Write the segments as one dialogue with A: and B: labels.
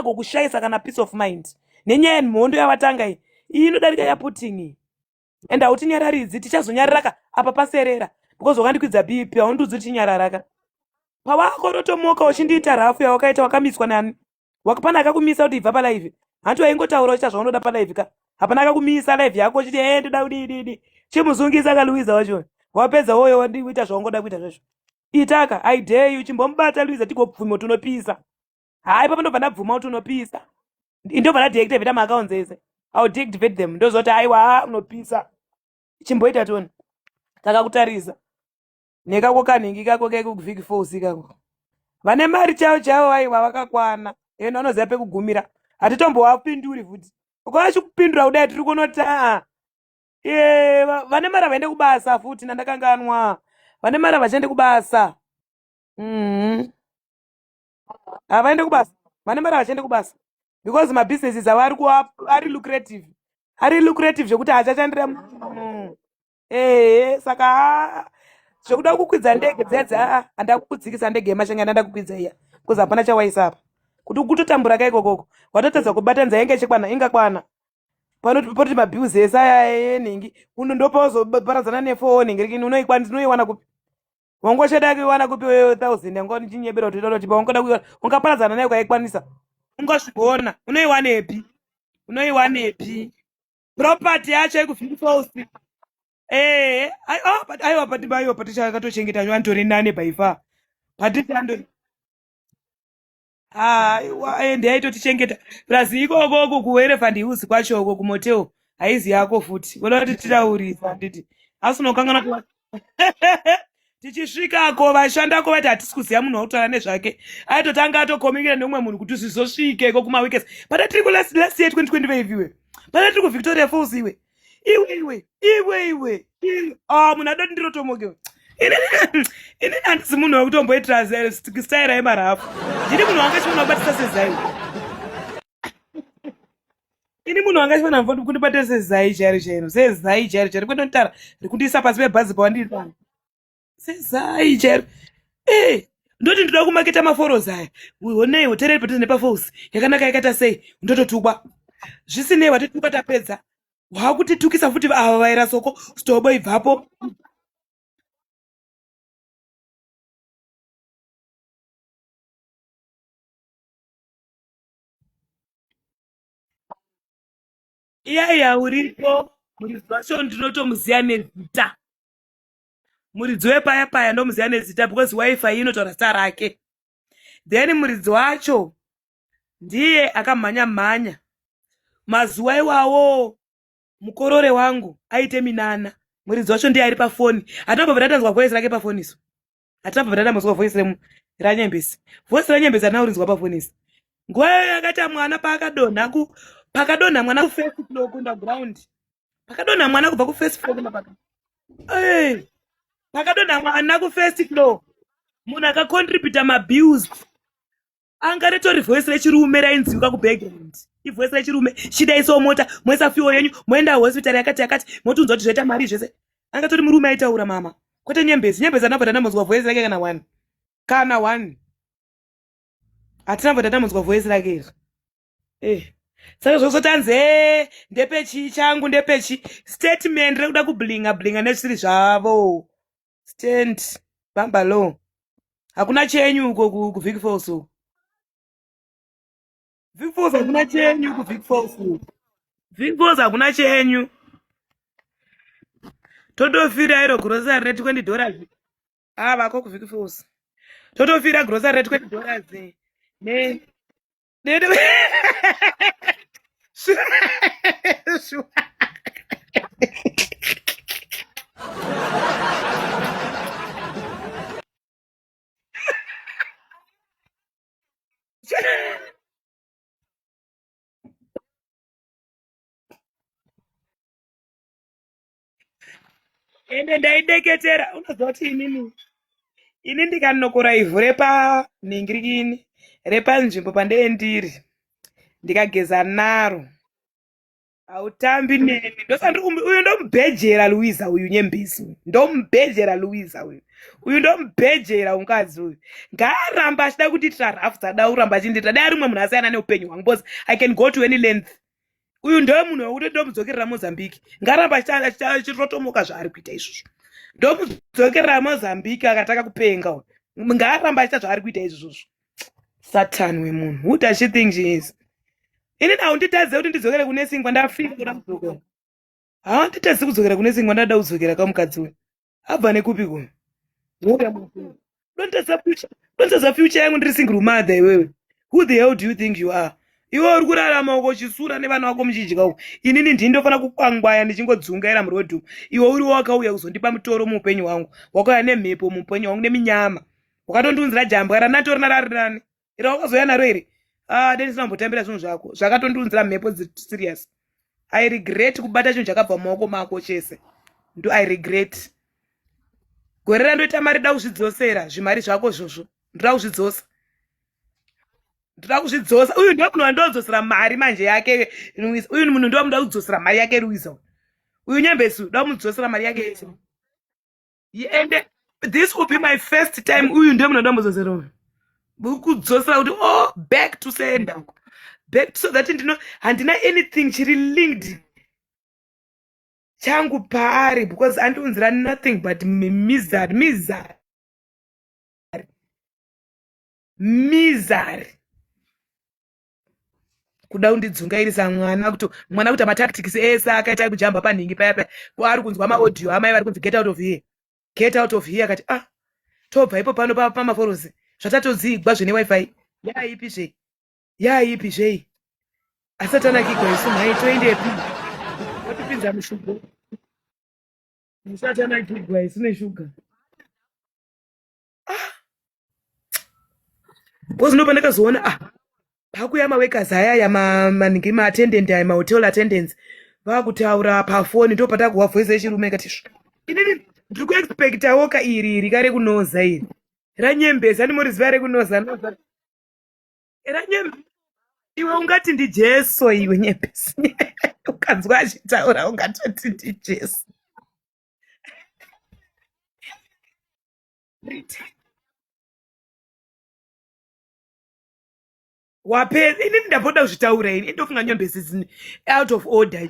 A: agokushayisa kana peace of mind nenyaya yemhondo yavatanga iyi inodarika yaputin and hautinyararidzi tichazonyararaka apa paserera because wakandikwidza bp haundudzi tinyararaka pawakorotomoka uchindiita rafu yawakaita wakamiswa nani wakapana akakumisa kuti ibva palive hanti waingotaura uchiita zvaunoda palive ka hapana akakumisa live yako uchiti ndoda kudididi chimuzungisa kaluiza wacho wapedza woyo wandikuita zvaungoda kuita zvazvo itaka I dare you chimbomubata luiza tigobvuma kuti unopisa hai papa ndobva ndabvuma kuti unopisa ndobva ndadeactivate maaccounts ese I'll deactivate them ndozoti aiwa unopisa chimboita toni takakutarisa nekako kanhingi kako kekuvhiki force kako vane mari chavo aiwa vakakwana eno vanoziva pekugumira hatitombowapinduri futi ukavachikupindura kudai tiri kunota vane mari havaende kubasa futi nandakanganwa vane mari havachaende kubasa havaende kubasa vane mari havachaende kubasa because mabusinesses avo ari lucrative zvekuti hachachandira saka zvekuda kukwidza ndege dzedza handada kukudzikisa ndege yemashanga handada kukwidza iya because hapana chawaisapa kuti kutotambura kaikokoko watotadza kubata nzainge chikwana ingakwana panoti mabhiuzi ese aya enhingi ndopazoparadzana nefoningi rikini unoiwana kupi wangoshada kuiwana kupi 1000 yangoni chinyebera kuti kuti paungoda kuiwana ungaparadzana nayo kaikwanisa ungazviona unoiwanepi property yacho ikuvhifausi aiwa patichakatochengeta vantori nane baifa patiandori aiwa ndiaitotichengeta plazi ikokoko kuwerefandi usi kwachoko kumoteo haizi yako futi voda kuti titaurisa nditi asi unokangana tichisvikako vashandako vati hatisi kuziva munhu wautaura nezvake aitotanga atokomikira neumwe munhu kuti zvizosvikeko kumaweekends pada tiri kulast year 2025 iwe pada tiri kuvictoria falls iwe munhu adoti ndirotomokewe ini handisi munhu wekutomboitira staira yemarafu ndini munhu wanga chifana kubatisa sezai ini munhu wanga chifana kundibatira sezai chairo kwendonitara rikundiisa pasi pebhazi pawandiri sezai chairo ndoti ndoda kumaketa maforoz aya onei hoteri iri padhuze nepafalls yakanaka yakaita sei ndototukwa zvisinei watitukwa tapedza wakutitukisa futi ava vaira soko stobo ibvapo iyaiya uripo muridzi wacho ndinotomuziya nezita muridzi wepaya paya ndomuziya nezita because wifi inotaura zita rake then muridzi wacho ndiye akamhanya mazuva iwawo mukorore wangu aite minana muridzi wacho ndiye ari pafoni hatambobva ndatanzwa voice rake pafoniso hatambobva ndambozwa voice ranyembesi voice ranyembesi hatina kurinzwa pafoniso nguva yakati mwana pakadonha mwana kufirst floor kuunderground pakadonha mwana kubva kufirst floor kunda pakadonha mwana kufirst floor munhu akacontributa mabills anga ritori voice rechirume rainziwika kubackground ivoice rechirume chidaisawo mota moisa fuel yenyu moenda hospital yakati motunzwa kuti zvoita mari zvese anga tori murume aitaura mama kwete nyembezi anabva ndambonzwa voice rake kana one hatina bva ndambonzwa voice rake iri saka zvozotanze ndepechi changu ndepechi statement rekuda kublinga nezvisiri zvavo stand bambalo hakuna chenyu uko kuvhiki falls Vic Falls hakuna chenyu kuvhiki falls Vic Falls hakuna chenyu totofira iro grocery rate $20 vako kuvhiki falls totofira grocery rate $20 ne ende ndaideketera unozwa kuti ini ndikanokora ivhu repanhingirikini repanzvimbo pandee ndiri ndikageza naro hautambi neni uyu ndomubhejera Louisa uyu nyembisi uyu ndomubhejera Louisa uyu ndomubhejera ungadzi uyu ngaaramba achida kutiitira rafu dzada kuramba achindiita dai rumwe munhu asiyana neupenyu hwangu bcause I can go to any length. Uyu ndoye munhu wekuti ndomudzokerera Mozambique ngaramba achitotomoka zvaari kuita izvozvo ndomudzokerera Mozambique akataka kupenga uyu ngaaramba achiita zvaari kuita izvozvo. Satan wemunhu, who does she think she is? Ini haunditadze kuti ndidzokere kune Singwa ndafika kuda kudzokera. Haunditadze kudzokera kune Singwa ndada kudzokera kamukadzi uyu. Abva nekupi kuno? Don't tell the future yangu ndiri single mother iwewe. Who the hell do you think you are? Iwe uri kurarama uko chisura nevana vako muchidya uko. Inini ndinofana kukwangwaya ndichingodzungaira murodhi. Iwe uri wakauya kuzondipa mutoro muupenyu hwangu. Wakauya nemhepo muupenyu hwangu neminyama. Wakatondiunzira jambwa ranatorina rari nani? Ira wakazoya naro here? Dai ndisina kumbotambira zvinhu zvako. Zvakatondiunzira mhepo serious. I regret kubata chinhu chakabva mumaoko mako chese. I regret. Gore randoita mari da kuzvidzosera zvimari zvako zvozvo. Ndoda kuzvidzosa. Ndoda kuzvidzosa. Uyu ndio munhu wandodzosera mari manje yake Louisa. Uyu munhu ndio munoda kudzosera mari yake Louisa. Uyu nyembesi ndoda kumudzosera mari yake yese. And this will be my first time uyu ndio munhu ndoda kumudzosera. Kudzosera kuti back to sender. Back so that handina anything chiri linked changu paari because andiunzira nothing but misery. Kuda kundidzungairisa mwana kuti matactics ese akaita kujamba panhingi paya ari kunzwa maaudio amai vari kunzi get out of here akati tobva ipo pano pamaforosi zvatatodzigwa zvine wifi yaipi zvei asati anakigwa isu nhai toendepi watipinza mushuga musati anakigwa isu neshuga bozinopa ndakazoona pakuya mawekazi ayaya manhingi maattendant aya mahotel attendants vakutaura pafoni ndopatakuhwa voice yechirume ikati inini ndiri kuexpectawo iri kare kunoza iri ranyembezi animoriziva rekunoza ranyembezi iwe ungati ndijeso iwe nyembezi ukanzwa achitaura ungatoti ndijeso wapedza inini ndamboda kuzvitaura ini indofunga nyembezi out of order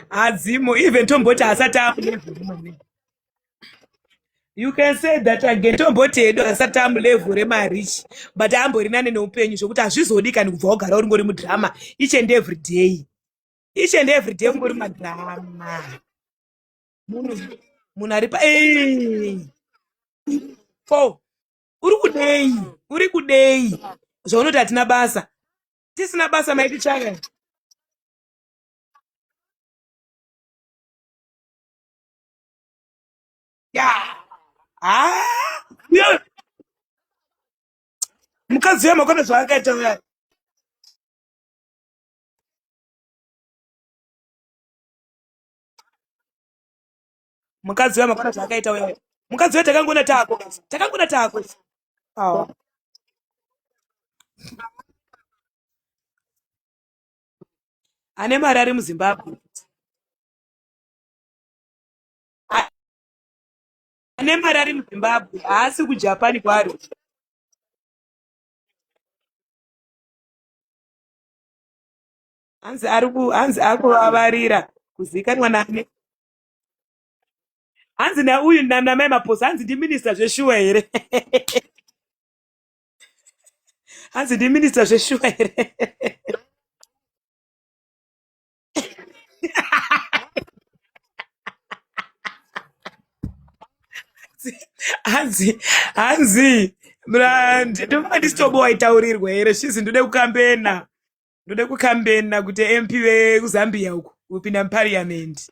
A: hadzimo even tomboti asati amulevel. You can say that again. Tomboti edu asati amulevel remarichi but ambori nane neupenyu zvokuti hazvizodikani kubva wagara uri ngori mudrama each and every day ungori madrama munhu ari uri kudei zvaunoti hatina basa tisina basa maiti chaka mukadzi wemakona zvaakaita mukadzi wemakona zvaakaita uya mukadzi wetakangona tako ane mari ari muZimbabwe ane mari ari muZimbabwe haasi kuJapani kwari hanzi akuvavarira kuzikanwa nane hanzi nauyu namai maposa hanzi ndiminista zveshuwa here hanzi ndiminista zveshuwa here hanzi ndinova ndisitobowa itaurirwa here zvizi ndode kukambena kuti MP vekuzambia uku kupinda muparliament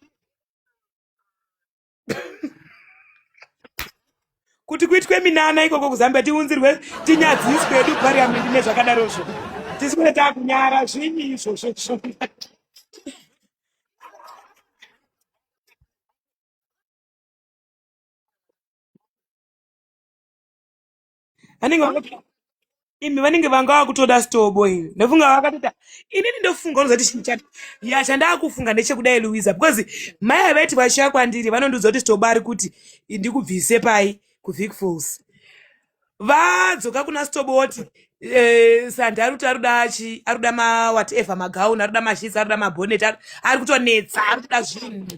A: kuti kuitwe minana ikoko kuzambia tiunzirwe tinyadziswe edu pariamendi nezvakadarozvo tiswere takunyara zvinyi izvozvo imi vanenge vanga vakutoda stobo iri ndofunga vakatota inini ndofunga unozoti chinchati ya chandakufunga ndechekudai Louisa because mai avaiti vashiya kwandiri vanondiudza kuti stobo ari kuti ndikubvise pai kuVic Falls vadzoka kuna stobo woti sandi ari kuti aruda mawhatever magauni aruda mashitsi aruda mabhoneti ari kutonetsa ari kuda zvinhu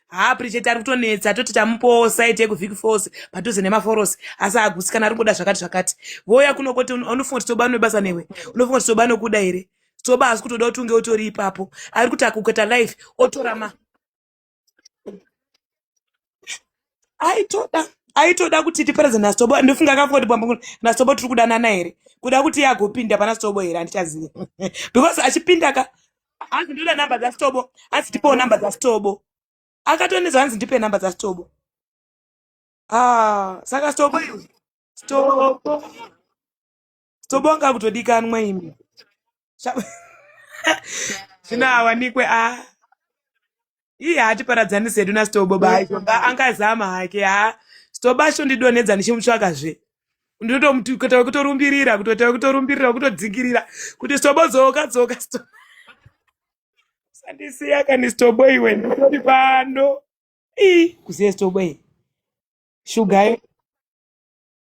A: haapuricheti ari kutonetsa toti tamupowo saiti yekuVic Falls padhuze nemaforosi asi agutsikana ari kuda zvakati voya kuno kuti unofunga kuti stoba anobasa newe unofunga kuti stoba anokuda here stoba asi kutoda kuti unge utori ipapo ari kuti akukweta life otorama aitoda kuti tipereze nastobo ndofunga akafunga kuti pamwe nastobo tiri kudanana here kuda kuti agopinda pana stobo here handichazivi because achipinda ka hanzi ndoda namba dzastobo hanzi tipewo namba dzastobo akatoneza hanzi ndipe namba dzastobo saka stobo anga kutodikanwa imi zvinoawanikwe iye hatiparadzanisi hedu nastobo baizonga angazama hake stobo acho ndidonedza ndichimutsvakazve ndinotokuita wekutorumbirira wekutodzingirira kuti stobo dzoka sandisiya kani stobo iwe nditori pano kuziye stobo iyi shugayo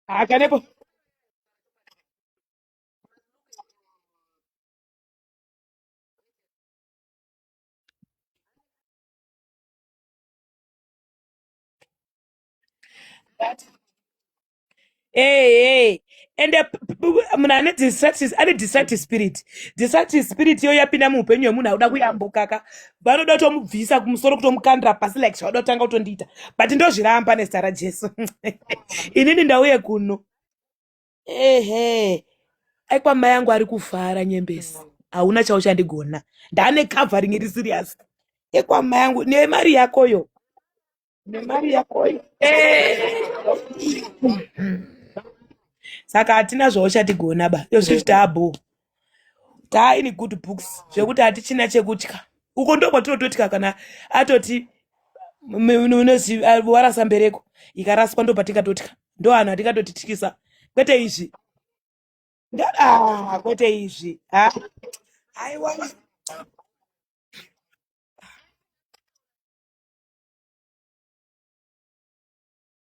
A: hakanepo ende munhu ane distractive spirit iyo yapinda muupenyu hwemunhu auda kuyambokaka vanoda kutomubvisa kumusoro kutomukandira pasi like zvauda kutanga kutondiita but ndozviramba nezita rajesu inini ndauye kuno aikwamai yangu ari kufara nyembesi hauna chauchandigona ndaane covering iri serious ekwamai yangu nemari yakoyo saka hatina zvauchatigona ba yozviti taabo taaini good books zvekuti hatichina chekutya uko ndo kwatinototya kana atoti warasa mbereko ikaraswa ndo patingatotya ndo hanhu hatingatotityisa kwete izvi kwete izvi aiwa